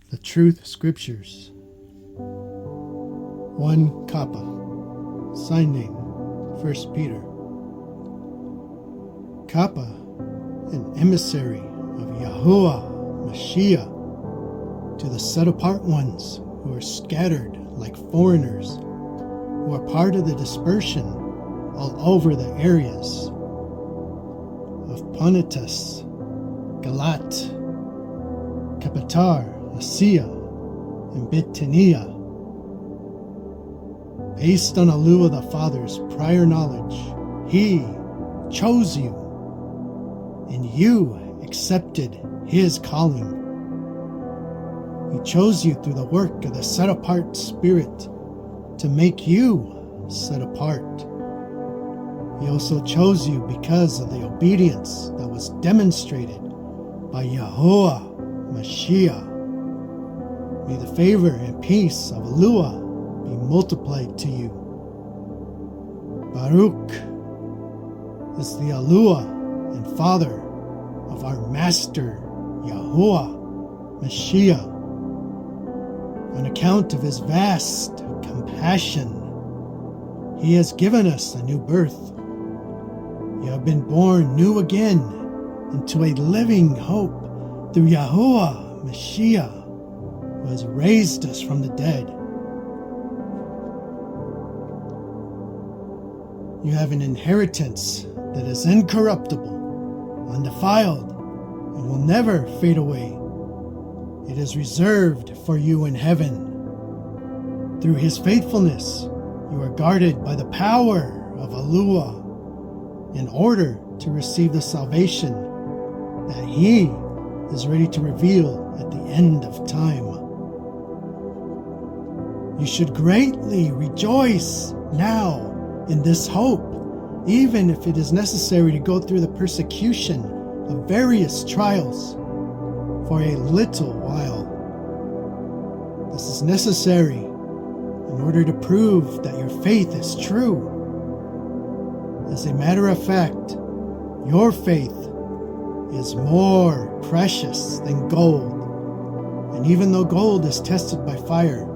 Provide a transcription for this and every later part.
The Truth Scriptures. 1 KAPA. Sign name, 1 Peter. KAPA, an emissary of Yahuwah Mashiach, to the set-apart ones who are scattered like foreigners, who are part of the dispersion all over the areas of Pontus, Galat, Cappatar, Asia, and Bithynia. Based on Yahuwah the Father's prior knowledge, He chose you, and you accepted His calling. He chose you through the work of the set-apart Spirit to make you set apart. He also chose you because of the obedience that was demonstrated by Yahuwah Mashiach. May the favor and peace of Yahuwah be multiplied to you. Baruch is the Yahuwah and Father of our Master Yahuwah Mashiach. On account of His vast compassion, He has given us a new birth. You have been born new again into a living hope through Yahuwah Mashiach, who has raised us from the dead. You have an inheritance that is incorruptible, undefiled, and will never fade away. It is reserved for you in heaven. Through His faithfulness, you are guarded by the power of Yahuwah in order to receive the salvation that He is ready to reveal at the end of time. You should greatly rejoice now in this hope, even if it is necessary to go through the persecution of various trials for a little while. This is necessary in order to prove that your faith is true. As a matter of fact, your faith is more precious than gold. And even though gold is tested by fire,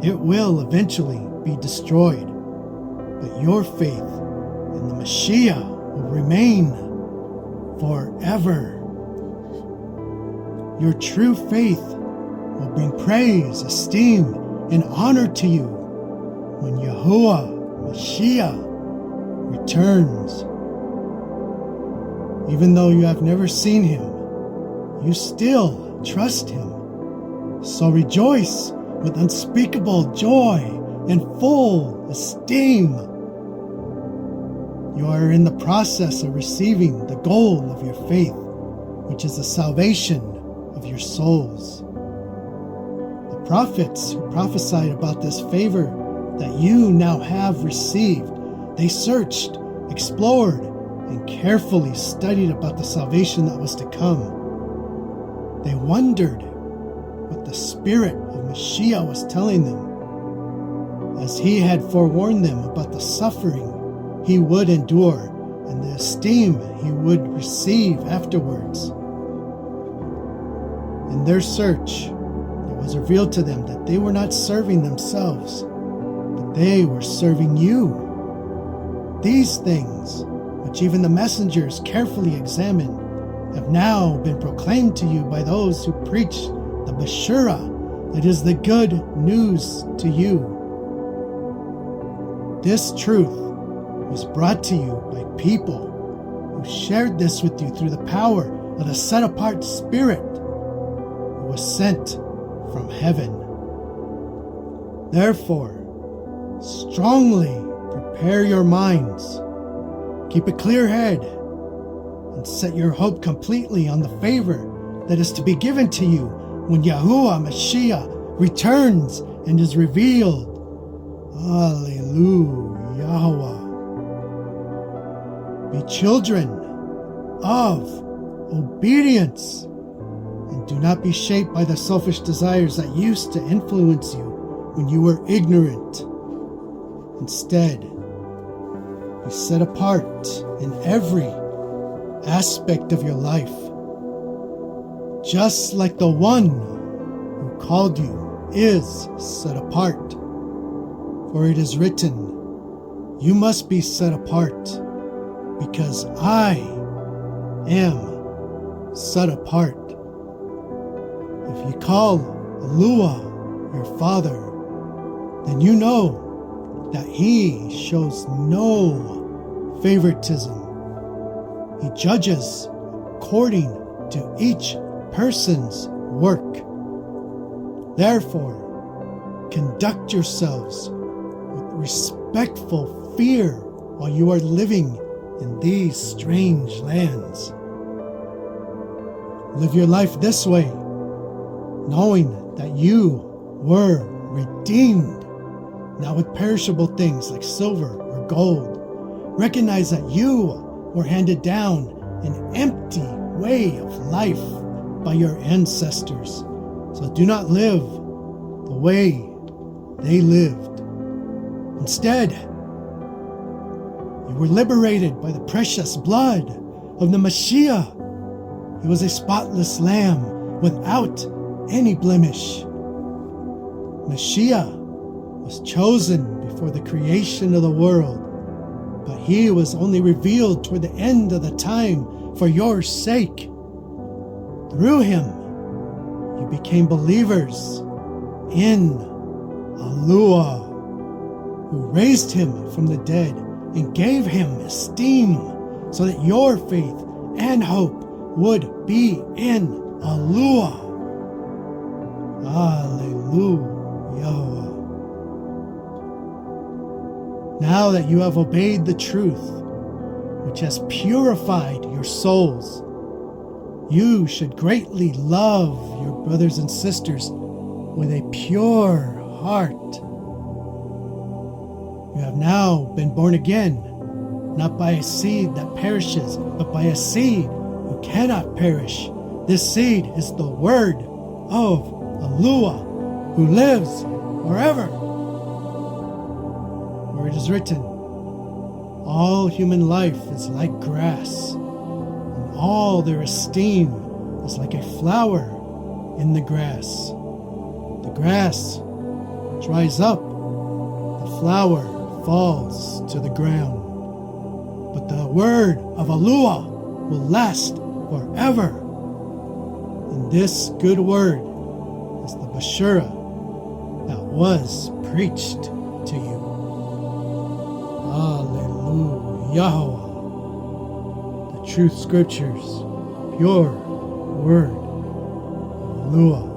it will eventually be destroyed. But your faith in the Mashiach will remain forever. Your true faith will bring praise, esteem, and honor to you when Yahuwah Mashiach returns. Even though you have never seen Him, you still trust Him. So rejoice with unspeakable joy and full esteem. You are in the process of receiving the goal of your faith, which is the salvation of your souls. The prophets who prophesied about this favor that you now have received, they searched, explored, and carefully studied about the salvation that was to come. They wondered what the Spirit of Mashiach was telling them, as He had forewarned them about the suffering He would endure and the esteem He would receive afterwards. In their search, it was revealed to them that they were not serving themselves, but they were serving you. These things, which even the messengers carefully examined, have now been proclaimed to you by those who preach the Beshurah, that is the good news to you. This truth was brought to you by people who shared this with you through the power of the set-apart Spirit who was sent from heaven. Therefore, strongly prepare your minds, keep a clear head, and set your hope completely on the favor that is to be given to you when Yahuwah Mashiach returns and is revealed. Hallelujah. Be children of obedience, and do not be shaped by the selfish desires that used to influence you when you were ignorant. Instead, be set apart in every aspect of your life, just like the one who called you is set apart. For it is written, you must be set apart, because I am set apart. If you call YAHUAH your Father, then you know that He shows no favoritism. He judges according to each person's work. Therefore, conduct yourselves with respectful fear while you are living in these strange lands. Live your life this way, knowing that you were redeemed, not with perishable things like silver or gold. Recognize that you were handed down an empty way of life by your ancestors. So do not live the way they lived. Instead, you were liberated by the precious blood of the Mashiach. He was a spotless lamb without any blemish. Mashiach was chosen before the creation of the world, but He was only revealed toward the end of the time for your sake. Through Him, you became believers in YAHUAH, who raised Him from the dead and gave Him esteem, so that your faith and hope would be in YAHUAH. Hallelujah. Now that you have obeyed the truth, which has purified your souls, you should greatly love your brothers and sisters with a pure heart. You have now been born again, not by a seed that perishes, but by a seed who cannot perish. This seed is the word of YAHUAH, who lives forever. For it is written, all human life is like grass, and all their esteem is like a flower in the grass. The grass dries up, the flower falls to the ground, but the word of YAHUAH will last forever. And this good word is the Bashura that was preached to you. Hallelujah. The truth scriptures, pure word, YAHUAH.